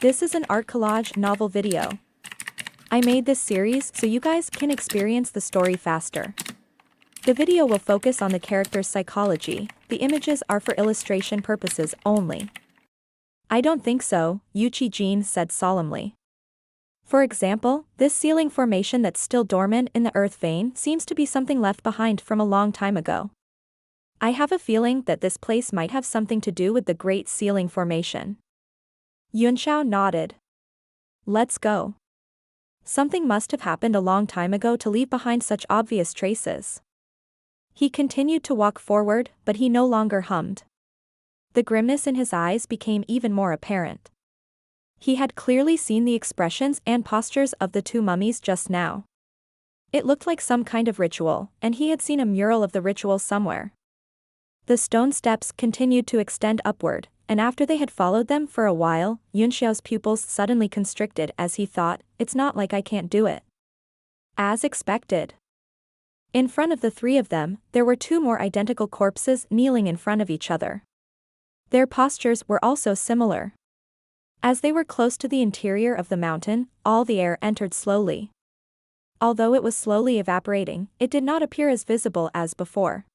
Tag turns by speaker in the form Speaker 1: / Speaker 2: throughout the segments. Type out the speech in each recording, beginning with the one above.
Speaker 1: This is an art collage novel video. I made this series so you guys can experience the story faster. The video will focus on the character's psychology, the images are for illustration purposes only. I don't think so, Yuchi-jin said solemnly. For example, this ceiling formation that's still dormant in the earth vein seems to be something left behind from a long time ago. I have a feeling that this place might have something to do with the Great Ceiling Formation. Yunxiao nodded. Let's go. Something must have happened a long time ago to leave behind such obvious traces. He continued to walk forward, but he no longer hummed. The grimness in his eyes became even more apparent. He had clearly seen the expressions and postures of the two mummies just now. It looked like some kind of ritual, and he had seen a mural of the ritual somewhere. The stone steps continued to extend upward, and after they had followed them for a while, Yunxiao's pupils suddenly constricted as he thought, it's not like I can't do it. As expected. In front of the three of them, there were two more identical corpses kneeling in front of each other. Their postures were also similar. As they were close to the interior of the mountain, all the air entered slowly. Although it was slowly evaporating, it did not appear as visible as before.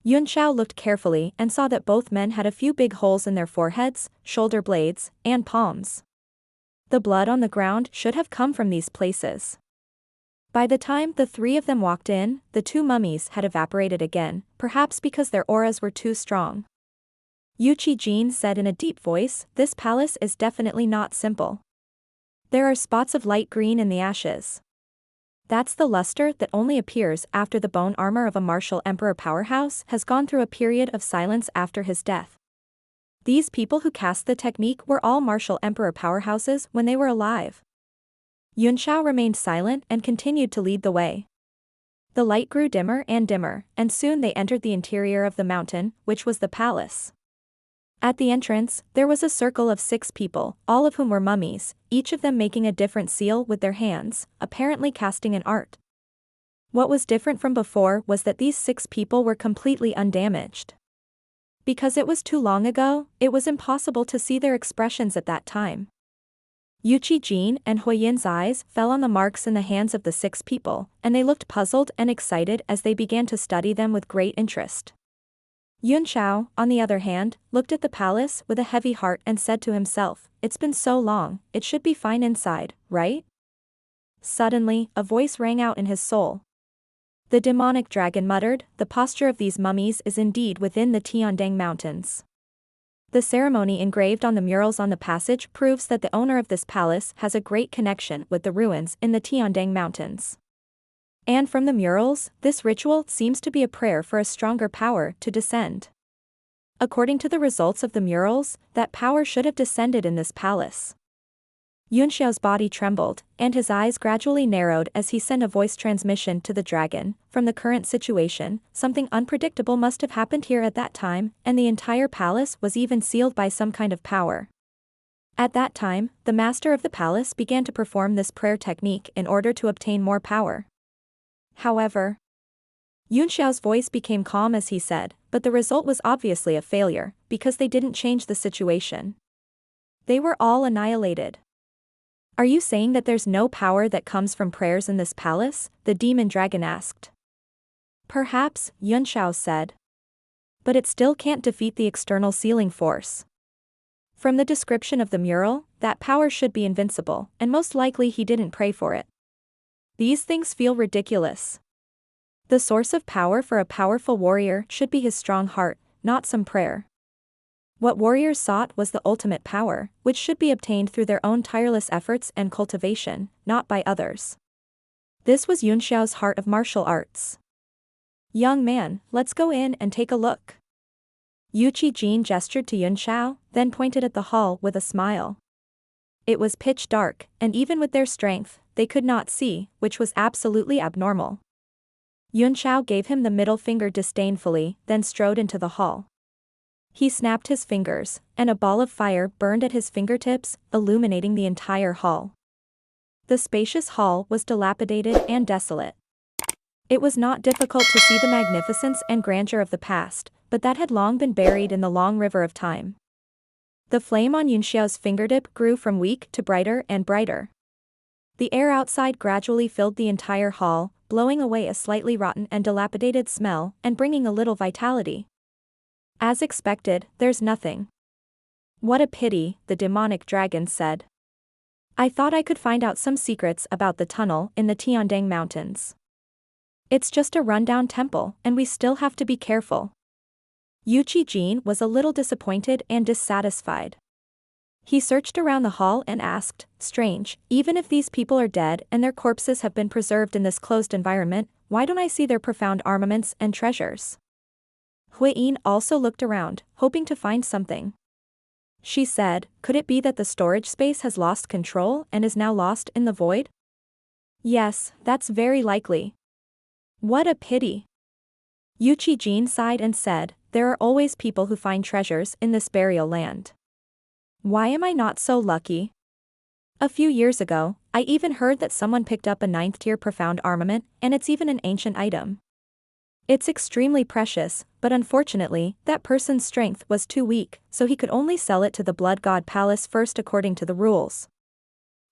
Speaker 1: Yunxiao looked carefully and saw that both men had a few big holes in their foreheads, shoulder blades, and palms. The blood on the ground should have come from these places. By the time the three of them walked in, the two mummies had evaporated again, perhaps because their auras were too strong. Yuchi-jin said in a deep voice, this palace is definitely not simple. There are spots of light green in the ashes. That's the luster that only appears after the bone armor of a martial emperor powerhouse has gone through a period of silence after his death. These people who cast the technique were all martial emperor powerhouses when they were alive. Yunxiao remained silent and continued to lead the way. The light grew dimmer, and soon they entered the interior of the mountain, which was the palace. At the entrance, there was a circle of 6 people, all of whom were mummies, each of them making a different seal with their hands, apparently casting an art. What was different from before was that these 6 people were completely undamaged. Because it was too long ago, it was impossible to see their expressions at that time. Yuchi-jin and Huiyin's eyes fell on the marks in the hands of the 6 people, and they looked puzzled and excited as they began to study them with great interest. Yunxiao, on the other hand, looked at the palace with a heavy heart and said to himself, it's been so long, it should be fine inside, right? Suddenly, a voice rang out in his soul. The demonic dragon muttered, the posture of these mummies is indeed within the Tiandang Mountains. The ceremony engraved on the murals on the passage proves that the owner of this palace has a great connection with the ruins in the Tiandang Mountains. And from the murals, this ritual seems to be a prayer for a stronger power to descend. According to the results of the murals, that power should have descended in this palace. Yunxiao's body trembled, and his eyes gradually narrowed as he sent a voice transmission to the dragon. From the current situation, something unpredictable must have happened here at that time, and the entire palace was even sealed by some kind of power. At that time, the master of the palace began to perform this prayer technique in order to obtain more power. However, Yunxiao's voice became calm as he said, but the result was obviously a failure, because they didn't change the situation. They were all annihilated. Are you saying that there's no power that comes from prayers in this palace? The demon dragon asked. Perhaps, Yunxiao said. But it still can't defeat the external sealing force. From the description of the mural, that power should be invincible, and most likely he didn't pray for it. These things feel ridiculous. The source of power for a powerful warrior should be his strong heart, not some prayer. What warriors sought was the ultimate power, which should be obtained through their own tireless efforts and cultivation, not by others. This was Yunxiao's heart of martial arts. Young man, let's go in and take a look. Yuchi-jin gestured to Yunxiao, then pointed at the hall with a smile. It was pitch dark, and even with their strength, they could not see, which was absolutely abnormal. Yunxiao gave him the middle finger disdainfully, then strode into the hall. He snapped his fingers, and a ball of fire burned at his fingertips, illuminating the entire hall. The spacious hall was dilapidated and desolate. It was not difficult to see the magnificence and grandeur of the past, but that had long been buried in the long river of time. The flame on Yunxiao's fingertip grew from weak to brighter and brighter. The air outside gradually filled the entire hall, blowing away a slightly rotten and dilapidated smell and bringing a little vitality. As expected, there's nothing. What a pity, the demonic dragon said. I thought I could find out some secrets about the tunnel in the Tiandang Mountains. It's just a rundown temple, and we still have to be careful. Yuchi Jin was a little disappointed and dissatisfied. He searched around the hall and asked, strange, even if these people are dead and their corpses have been preserved in this closed environment, why don't I see their profound armaments and treasures? Huiyin also looked around, hoping to find something. She said, could it be that the storage space has lost control and is now lost in the void? Yes, that's very likely. What a pity. Yuchi Jin sighed and said, there are always people who find treasures in this burial land. Why am I not so lucky? A few years ago, I even heard that someone picked up a 9th-tier profound armament, and it's even an ancient item. It's extremely precious, but unfortunately, that person's strength was too weak, so he could only sell it to the Blood God Palace first according to the rules.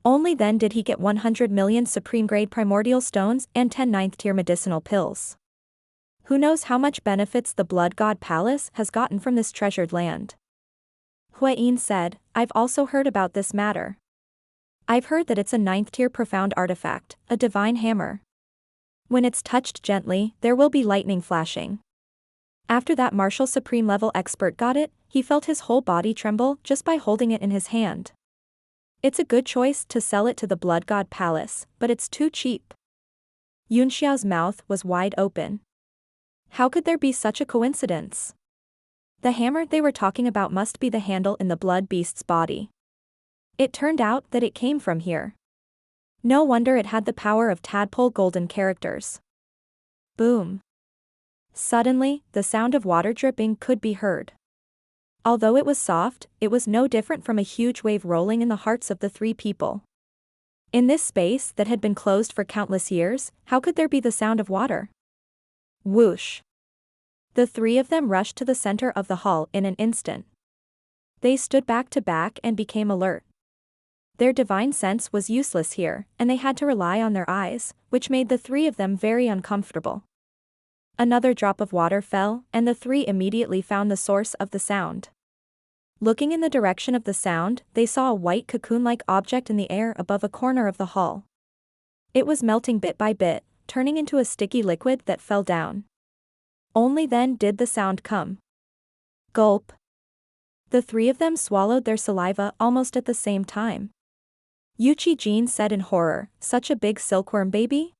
Speaker 1: Only then did he get 100 million supreme-grade primordial stones and 10 9th-tier medicinal pills. Who knows how much benefits the Blood God Palace has gotten from this treasured land? Huiyin said, I've also heard about this matter. I've heard that it's a 9th-tier profound artifact, a divine hammer. When it's touched gently, there will be lightning flashing. After that martial supreme level expert got it, he felt his whole body tremble just by holding it in his hand. It's a good choice to sell it to the Blood God Palace, but it's too cheap. Yunxiao's mouth was wide open. How could there be such a coincidence? The hammer they were talking about must be the handle in the blood beast's body. It turned out that it came from here. No wonder it had the power of tadpole golden characters. Boom. Suddenly, the sound of water dripping could be heard. Although it was soft, it was no different from a huge wave rolling in the hearts of the three people. In this space that had been closed for countless years, how could there be the sound of water? Whoosh. The three of them rushed to the center of the hall in an instant. They stood back to back and became alert. Their divine sense was useless here, and they had to rely on their eyes, which made the three of them very uncomfortable. Another drop of water fell, and the three immediately found the source of the sound. Looking in the direction of the sound, they saw a white cocoon-like object in the air above a corner of the hall. It was melting bit by bit, turning into a sticky liquid that fell down. Only then did the sound come. Gulp. The three of them swallowed their saliva almost at the same time. Yuchi Jin said in horror, such a big silkworm baby?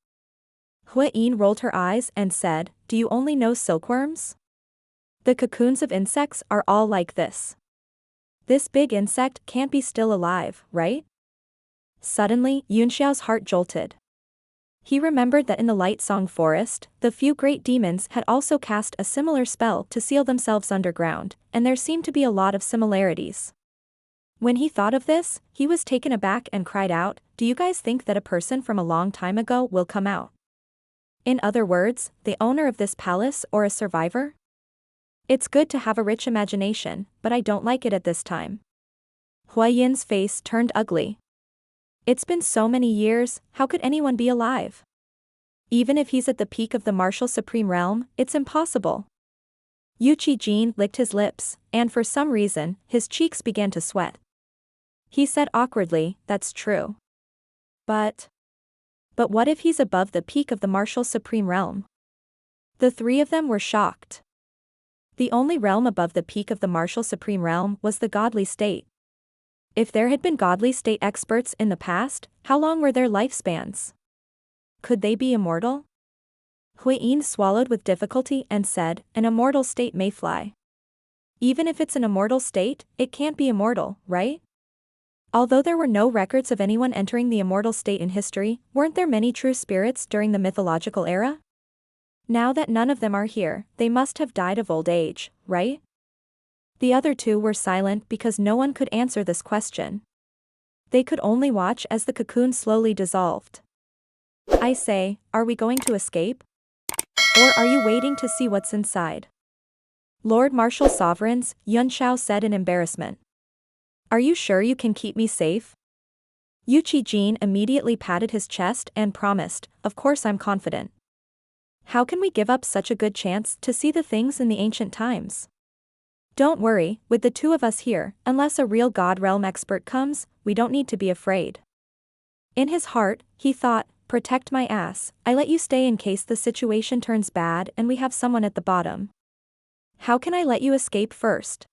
Speaker 1: Huiyin rolled her eyes and said, do you only know silkworms? The cocoons of insects are all like this. This big insect can't be still alive, right? Suddenly, Yunxiao's heart jolted. He remembered that in the Light Song Forest, the few great demons had also cast a similar spell to seal themselves underground, and there seemed to be a lot of similarities. When he thought of this, he was taken aback and cried out, do you guys think that a person from a long time ago will come out? In other words, the owner of this palace or a survivor? It's good to have a rich imagination, but I don't like it at this time. Huiyin's face turned ugly. It's been so many years, how could anyone be alive? Even if he's at the peak of the martial supreme realm, it's impossible. Yuchi Jin licked his lips, and for some reason, his cheeks began to sweat. He said awkwardly, that's true. But what if he's above the peak of the martial supreme realm? The three of them were shocked. The only realm above the peak of the martial supreme realm was the godly state. If there had been godly state experts in the past, how long were their lifespans? Could they be immortal? Huiyin swallowed with difficulty and said, an immortal state may fly. Even if it's an immortal state, it can't be immortal, right? Although there were no records of anyone entering the immortal state in history, weren't there many true spirits during the mythological era? Now that none of them are here, they must have died of old age, right? The other two were silent because no one could answer this question. They could only watch as the cocoon slowly dissolved. I say, are we going to escape? Or are you waiting to see what's inside? Lord Martial Sovereigns, Yunxiao said in embarrassment. Are you sure you can keep me safe? Jin immediately patted his chest and promised, of course I'm confident. How can we give up such a good chance to see the things in the ancient times? Don't worry, with the two of us here, unless a real God Realm expert comes, we don't need to be afraid. In his heart, he thought, protect my ass, I let you stay in case the situation turns bad and we have someone at the bottom. How can I let you escape first?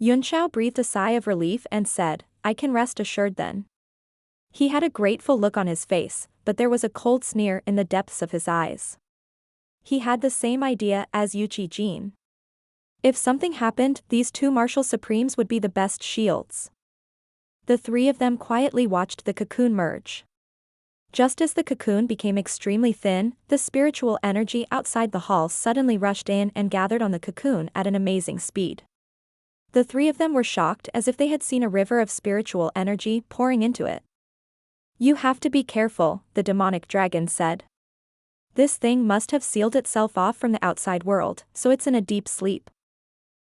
Speaker 1: Yunxiao breathed a sigh of relief and said, I can rest assured then. He had a grateful look on his face, but there was a cold sneer in the depths of his eyes. He had the same idea as Jin. If something happened, these two martial supremes would be the best shields. The three of them quietly watched the cocoon merge. Just as the cocoon became extremely thin, the spiritual energy outside the hall suddenly rushed in and gathered on the cocoon at an amazing speed. The three of them were shocked as if they had seen a river of spiritual energy pouring into it. You have to be careful, the demonic dragon said. This thing must have sealed itself off from the outside world, so it's in a deep sleep.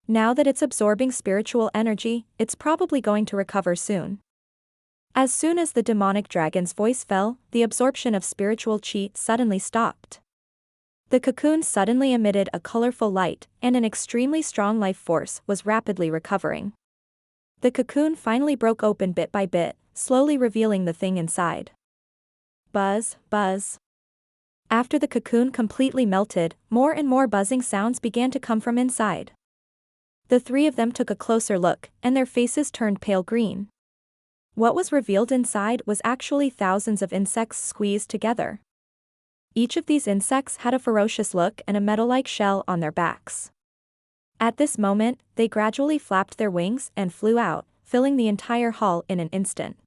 Speaker 1: Now that it's absorbing spiritual energy, it's probably going to recover soon. As soon as the demonic dragon's voice fell, the absorption of spiritual chi suddenly stopped. The cocoon suddenly emitted a colorful light, and an extremely strong life force was rapidly recovering. The cocoon finally broke open bit by bit, slowly revealing the thing inside. Buzz, buzz. After the cocoon completely melted, more and more buzzing sounds began to come from inside. The three of them took a closer look, and their faces turned pale green. What was revealed inside was actually thousands of insects squeezed together. Each of these insects had a ferocious look and a metal-like shell on their backs. At this moment, they gradually flapped their wings and flew out, filling the entire hall in an instant.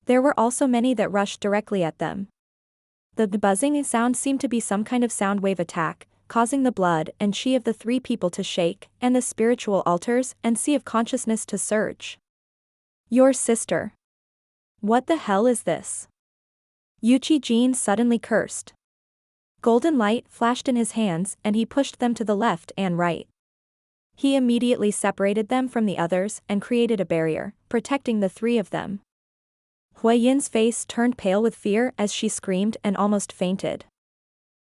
Speaker 1: There were also many that rushed directly at them. The buzzing sound seemed to be some kind of sound wave attack, causing the blood and chi of the three people to shake, and the spiritual altars and sea of consciousness to surge. Your sister. What the hell is this? Jin suddenly cursed. Golden light flashed in his hands and he pushed them to the left and right. He immediately separated them from the others and created a barrier, protecting the three of them. Huiyin's face turned pale with fear as she screamed and almost fainted.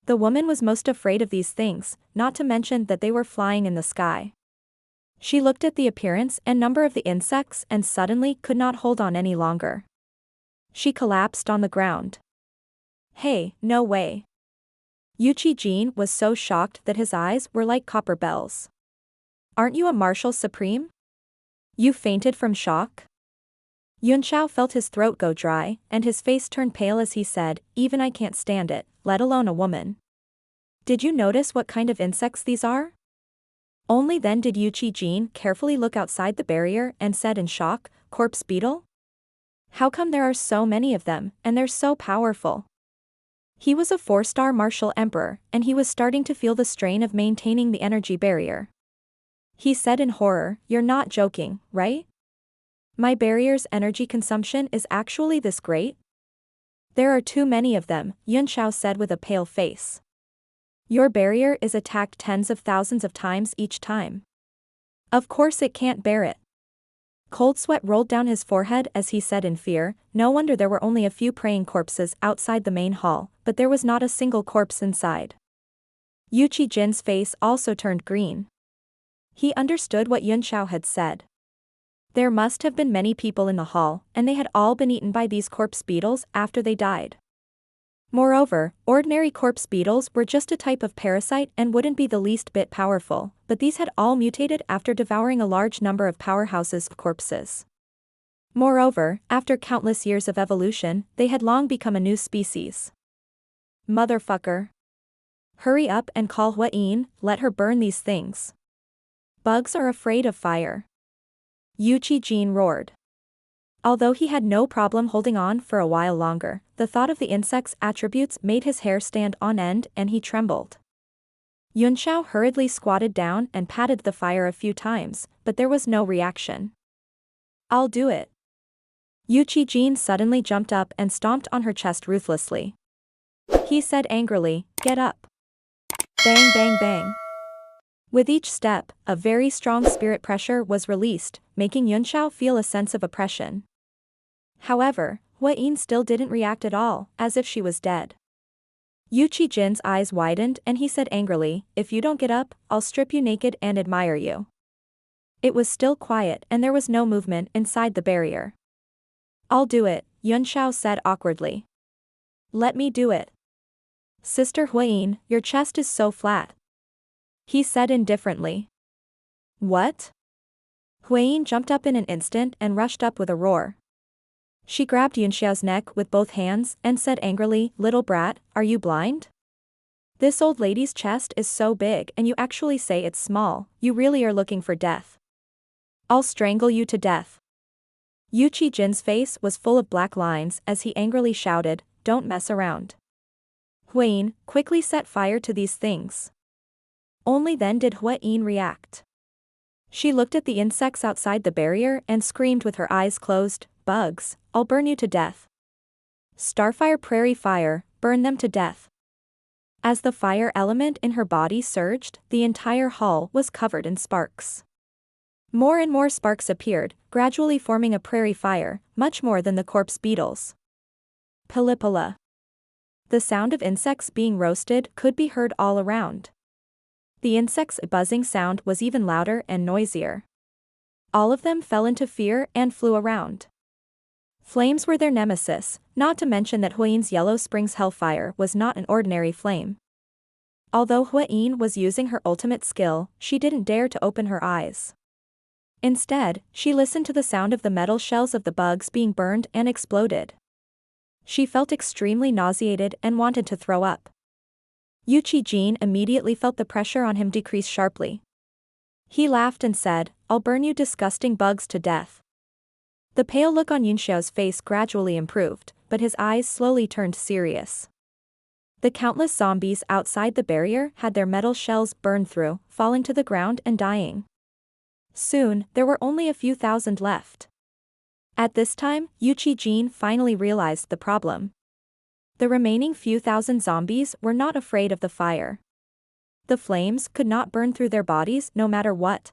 Speaker 1: The woman was most afraid of these things, not to mention that they were flying in the sky. She looked at the appearance and number of the insects and suddenly could not hold on any longer. She collapsed on the ground. Hey, no way. Jin was so shocked that his eyes were like copper bells. Aren't you a martial supreme? You fainted from shock? Yunxiao felt his throat go dry, and his face turned pale as he said, even I can't stand it, let alone a woman. Did you notice what kind of insects these are? Only then did Jin carefully look outside the barrier and said in shock, corpse beetle? How come there are so many of them, and they're so powerful? He was a 4-star martial emperor, and he was starting to feel the strain of maintaining the energy barrier. He said in horror, you're not joking, right? My barrier's energy consumption is actually this great? There are too many of them, Yunxiao said with a pale face. Your barrier is attacked tens of thousands of times each time. Of course it can't bear it. Cold sweat rolled down his forehead as he said in fear, no wonder there were only a few praying corpses outside the main hall, but there was not a single corpse inside. Jin's face also turned green. He understood what Yunxiao had said. There must have been many people in the hall, and they had all been eaten by these corpse beetles after they died. Moreover, ordinary corpse beetles were just a type of parasite and wouldn't be the least bit powerful, but these had all mutated after devouring a large number of powerhouses' corpses. Moreover, after countless years of evolution, they had long become a new species. Motherfucker. Hurry up and call Huiyin, let her burn these things. Bugs are afraid of fire. Jin roared. Although he had no problem holding on for a while longer, the thought of the insect's attributes made his hair stand on end and he trembled. Yunxiao hurriedly squatted down and patted the fire a few times, but there was no reaction. I'll do it. Jin suddenly jumped up and stomped on her chest ruthlessly. He said angrily, get up. Bang bang bang. With each step, a very strong spirit pressure was released, making Yunxiao feel a sense of oppression. However, Huayin still didn't react at all, as if she was dead. Yu Qijin's eyes widened and he said angrily, "If you don't get up, I'll strip you naked and admire you." It was still quiet and there was no movement inside the barrier. "I'll do it," Yunxiao said awkwardly. "Let me do it." "Sister Huayin, your chest is so flat," he said indifferently. "What?" Huayin jumped up in an instant and rushed up with a roar. She grabbed Yunxiao's neck with both hands and said angrily, "Little brat, are you blind? This old lady's chest is so big and you actually say it's small, you really are looking for death. I'll strangle you to death." Yu Qijin's face was full of black lines as he angrily shouted, "Don't mess around." Huayin quickly set fire to these things. Only then did Huayin react. She looked at the insects outside the barrier and screamed with her eyes closed, "Bugs, I'll burn you to death. Starfire prairie fire, burn them to death." As the fire element in her body surged, the entire hall was covered in sparks. More and more sparks appeared, gradually forming a prairie fire, much more than the corpse beetles. Pilipila. The sound of insects being roasted could be heard all around. The insects' buzzing sound was even louder and noisier. All of them fell into fear and flew around. Flames were their nemesis, not to mention that Huayin's Yellow Springs Hellfire was not an ordinary flame. Although Huayin was using her ultimate skill, she didn't dare to open her eyes. Instead, she listened to the sound of the metal shells of the bugs being burned and exploded. She felt extremely nauseated and wanted to throw up. Yu Qijin immediately felt the pressure on him decrease sharply. He laughed and said, "I'll burn you disgusting bugs to death." The pale look on Yunxiao's face gradually improved, but his eyes slowly turned serious. The countless zombies outside the barrier had their metal shells burned through, falling to the ground and dying. Soon, there were only a few thousand left. At this time, Yu Qijin finally realized the problem. The remaining few thousand zombies were not afraid of the fire. The flames could not burn through their bodies no matter what.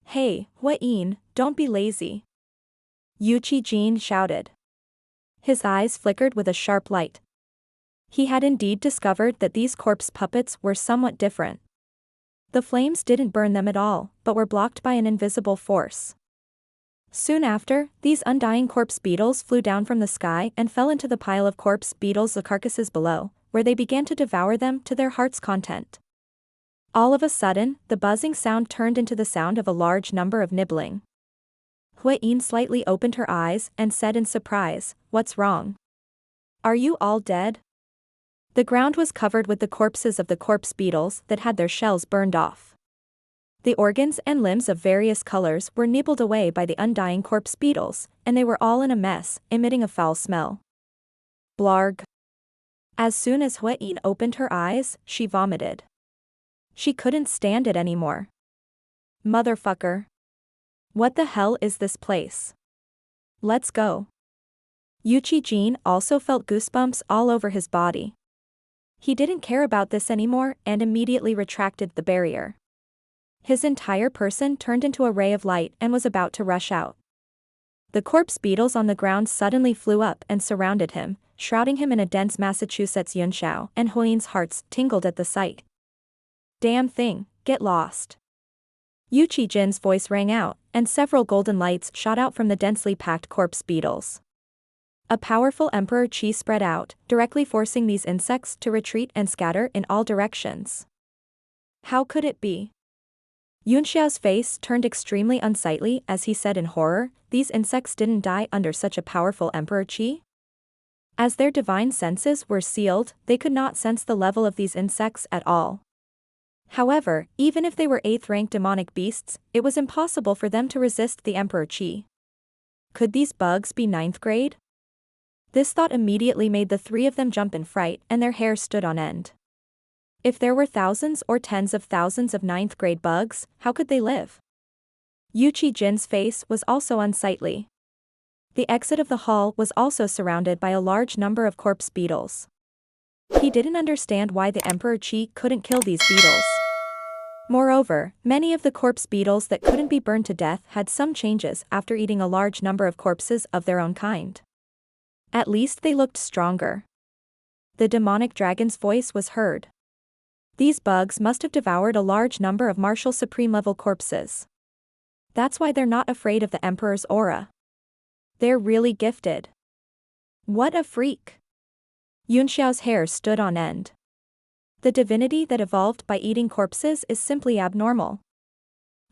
Speaker 1: "Hey, Huayin, don't be lazy," Yu Qijin shouted. His eyes flickered with a sharp light. He had indeed discovered that these corpse puppets were somewhat different. The flames didn't burn them at all, but were blocked by an invisible force. Soon after, these undying corpse beetles flew down from the sky and fell into the pile of corpse beetles' carcasses below, where they began to devour them to their heart's content. All of a sudden, the buzzing sound turned into the sound of a large number of nibbling. Huayin slightly opened her eyes and said in surprise, "What's wrong? Are you all dead?" The ground was covered with the corpses of the corpse beetles that had their shells burned off. The organs and limbs of various colors were nibbled away by the undying corpse beetles, and they were all in a mess, emitting a foul smell. Blarg. As soon as Huayin opened her eyes, she vomited. She couldn't stand it anymore. "Motherfucker. What the hell is this place? Let's go." Yu Qijin also felt goosebumps all over his body. He didn't care about this anymore and immediately retracted the barrier. His entire person turned into a ray of light and was about to rush out. The corpse beetles on the ground suddenly flew up and surrounded him, shrouding him in a dense Massachusetts Yunxiao, and Huayin's hearts tingled at the sight. "Damn thing, get lost." Yu Qijin's voice rang out, and several golden lights shot out from the densely packed corpse beetles. A powerful emperor chi spread out, directly forcing these insects to retreat and scatter in all directions. How could it be? Yunxiao's face turned extremely unsightly as he said in horror, "These insects didn't die under such a powerful emperor chi?" As their divine senses were sealed, they could not sense the level of these insects at all. However, even if they were 8th-rank demonic beasts, it was impossible for them to resist the emperor chi. Could these bugs be 9th grade? This thought immediately made the three of them jump in fright and their hair stood on end. If there were thousands or tens of thousands of 9th grade bugs, how could they live? Yu Qijin's face was also unsightly. The exit of the hall was also surrounded by a large number of corpse beetles. He didn't understand why the emperor chi couldn't kill these beetles. Moreover, many of the corpse beetles that couldn't be burned to death had some changes after eating a large number of corpses of their own kind. At least they looked stronger. The demonic dragon's voice was heard. These bugs must have devoured a large number of martial supreme level corpses. That's why they're not afraid of the Emperor's aura. They're really gifted. What a freak. Yunxiao's hair stood on end. The divinity that evolved by eating corpses is simply abnormal.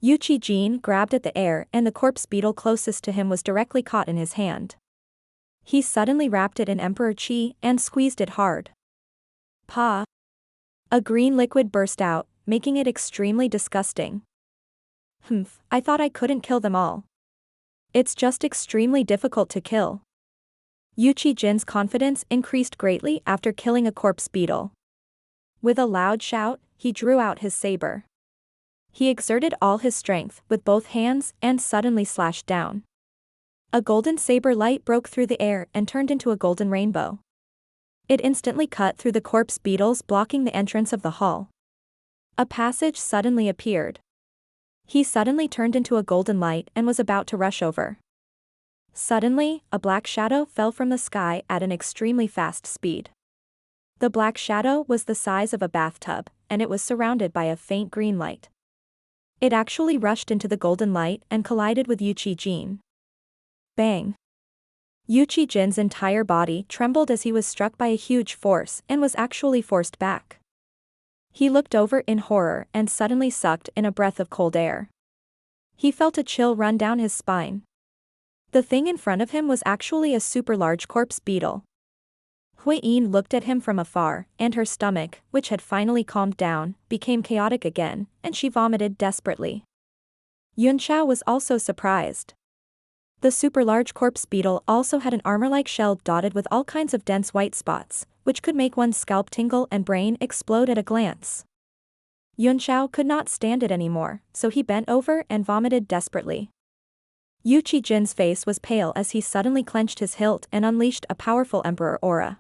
Speaker 1: Yuqi Jin grabbed at the air and the corpse beetle closest to him was directly caught in his hand. He suddenly wrapped it in Emperor Qi and squeezed it hard. Pa! A green liquid burst out, making it extremely disgusting. Humph, I thought I couldn't kill them all. It's just extremely difficult to kill. Yuqi Jin's confidence increased greatly after killing a corpse beetle. With a loud shout, he drew out his saber. He exerted all his strength with both hands and suddenly slashed down. A golden saber light broke through the air and turned into a golden rainbow. It instantly cut through the corpse beetles blocking the entrance of the hall. A passage suddenly appeared. He suddenly turned into a golden light and was about to rush over. Suddenly, a black shadow fell from the sky at an extremely fast speed. The black shadow was the size of a bathtub, and it was surrounded by a faint green light. It actually rushed into the golden light and collided with Yuqi Jin. Bang! Yuqi Jin's entire body trembled as he was struck by a huge force and was actually forced back. He looked over in horror and suddenly sucked in a breath of cold air. He felt a chill run down his spine. The thing in front of him was actually a super large corpse beetle. Huiyin looked at him from afar, and her stomach, which had finally calmed down, became chaotic again, and she vomited desperately. Yunxiao was also surprised. The super large corpse beetle also had an armor-like shell dotted with all kinds of dense white spots, which could make one's scalp tingle and brain explode at a glance. Yunxiao could not stand it anymore, so he bent over and vomited desperately. Yuqi Jin's face was pale as he suddenly clenched his hilt and unleashed a powerful emperor aura.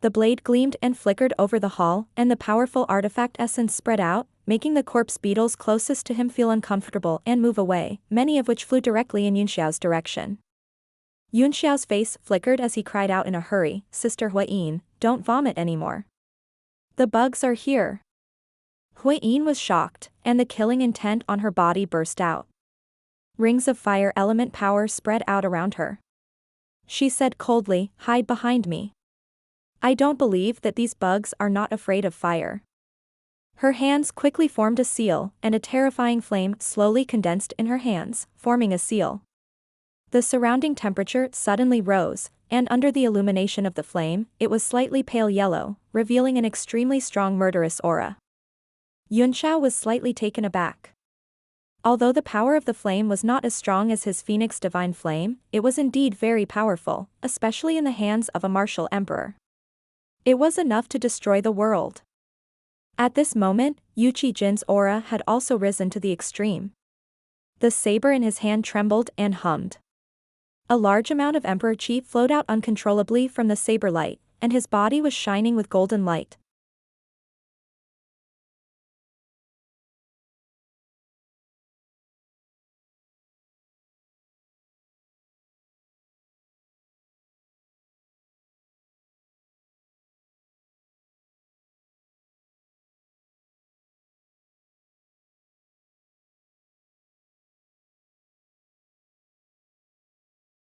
Speaker 1: The blade gleamed and flickered over the hall, and the powerful artifact essence spread out, making the corpse beetles closest to him feel uncomfortable and move away, many of which flew directly in Yunxiao's direction. Yunxiao's face flickered as he cried out in a hurry, "Sister Huiyin, don't vomit anymore. The bugs are here." Huiyin was shocked, and the killing intent on her body burst out. Rings of fire element power spread out around her. She said coldly, "Hide behind me. I don't believe that these bugs are not afraid of fire." Her hands quickly formed a seal, and a terrifying flame slowly condensed in her hands, forming a seal. The surrounding temperature suddenly rose, and under the illumination of the flame, it was slightly pale yellow, revealing an extremely strong murderous aura. Yunxiao was slightly taken aback. Although the power of the flame was not as strong as his Phoenix Divine Flame, it was indeed very powerful, especially in the hands of a martial emperor. It was enough to destroy the world. At this moment, Yuqi Jin's aura had also risen to the extreme. The saber in his hand trembled and hummed. A large amount of Emperor Qi flowed out uncontrollably from the saber light, and his body was shining with golden light,